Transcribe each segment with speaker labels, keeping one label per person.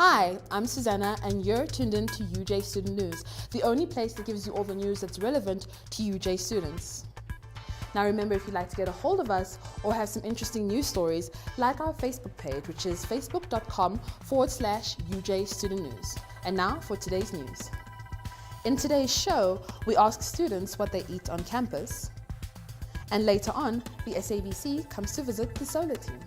Speaker 1: Hi, I'm Susanna and you're tuned in to UJ Student News, the only place that gives you all the news that's relevant to UJ students. Now remember, if you'd like to get a hold of us or have some interesting news stories, like our Facebook page, which is facebook.com/UJ Student News. And now for today's news. In today's show, we ask students what they eat on campus. And later on, the SABC comes to visit the solar team.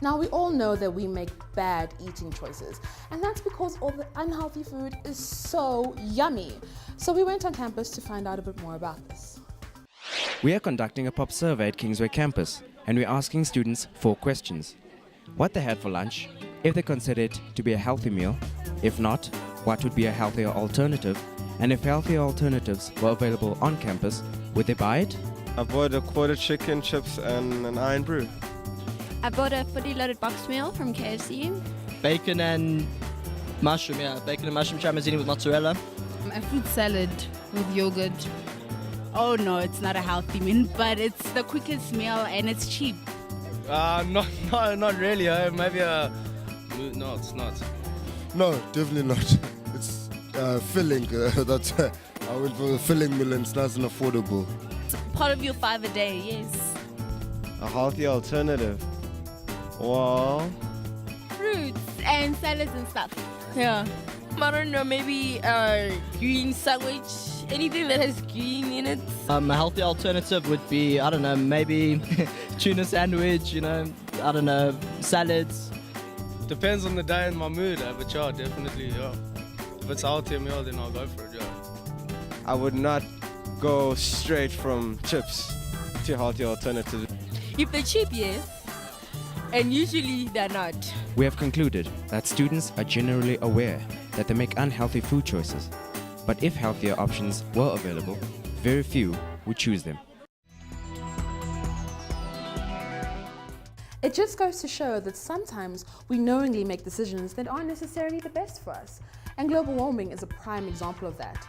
Speaker 1: Now, we all know that we make bad eating choices, and that's because all the unhealthy food is so yummy. So we went on campus to find out a bit more about this.
Speaker 2: We are conducting a pop survey at Kingsway campus, and we're asking students 4 questions. What they had for lunch, if they consider it to be a healthy meal, if not, what would be a healthier alternative, and if healthier alternatives were available on campus, would they buy it?
Speaker 3: I bought a quarter chicken, chips and an iron brew.
Speaker 4: I bought a fully loaded box meal from KFC.
Speaker 5: Bacon and mushroom, bacon and mushroom tramezzini with mozzarella.
Speaker 6: A fruit salad with yogurt. Oh no, it's not a healthy meal, but it's the quickest meal and it's cheap.
Speaker 3: Not really. Maybe no, it's not.
Speaker 7: No, definitely not. It's filling. That's I went for the filling meal and it's nice and affordable.
Speaker 6: It's part of your 5 a day, yes.
Speaker 3: A healthy alternative. Well,
Speaker 6: Fruits and salads and stuff.
Speaker 8: Yeah. I don't know, maybe a green sandwich, anything that has green in it.
Speaker 5: A healthy alternative would be, I don't know, maybe tuna sandwich, salads.
Speaker 3: depends on the day and my mood, but yeah, definitely, yeah. If it's a healthier meal, then I'll go for it, yeah. I would not go straight from chips to healthy alternatives.
Speaker 8: If they're cheap, yes. And usually they're not.
Speaker 2: We have concluded that students are generally aware that they make unhealthy food choices. But if healthier options were available, very few would choose them.
Speaker 1: It just goes to show that sometimes we knowingly make decisions that aren't necessarily the best for us. And global warming is a prime example of that.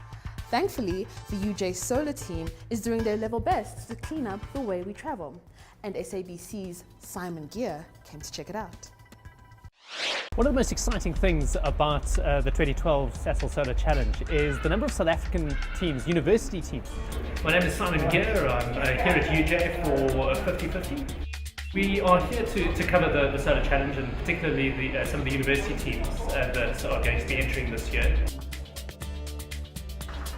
Speaker 1: Thankfully, the UJ Solar team is doing their level best to clean up the way we travel. And SABC's Simon Gear came to check it out.
Speaker 9: One of the most exciting things about the 2012 Sasol Solar Challenge is the number of South African teams, university teams. My name is Simon Gear. I'm here at UJ for 50/50. We are here to cover the Solar Challenge and particularly some of the university teams that are going to be entering this year.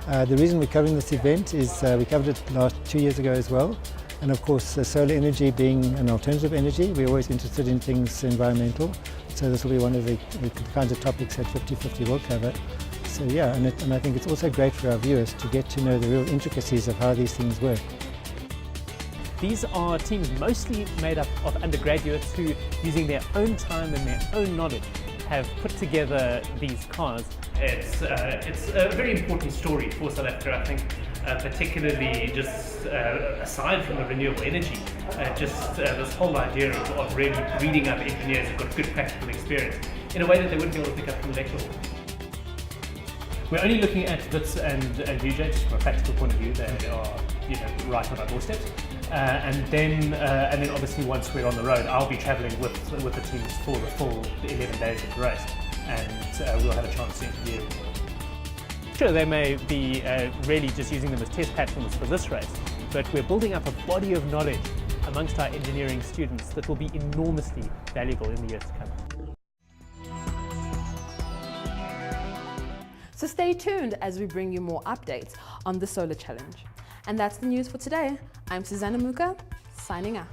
Speaker 10: The reason we're covering this event is we covered it 2 years ago as well. And of course, solar energy being an alternative energy, we're always interested in things environmental. So this will be one of the kinds of topics that 50/50 will cover. So yeah, and I think it's also great for our viewers to get to know the real intricacies of how these things work.
Speaker 9: These are teams mostly made up of undergraduates who, using their own time and their own knowledge, have put together these cars. It's a very important story for South Africa, I think, particularly just aside from the renewable energy, this whole idea of really breeding up engineers who've got good practical experience in a way that they wouldn't be able to pick up from lecture hall. We're only looking at Wits and UJ just from a practical point of view. They are, right on our doorstep. And then obviously once we're on the road, I'll be travelling with the teams for the full 11 days of the race, and we'll have a chance to interview. Sure, they may be really just using them as test platforms for this race, but we're building up a body of knowledge amongst our engineering students that will be enormously valuable in the years to come.
Speaker 1: So stay tuned as we bring you more updates on the Solar Challenge. And that's the news for today. I'm Susanna Muka, signing out.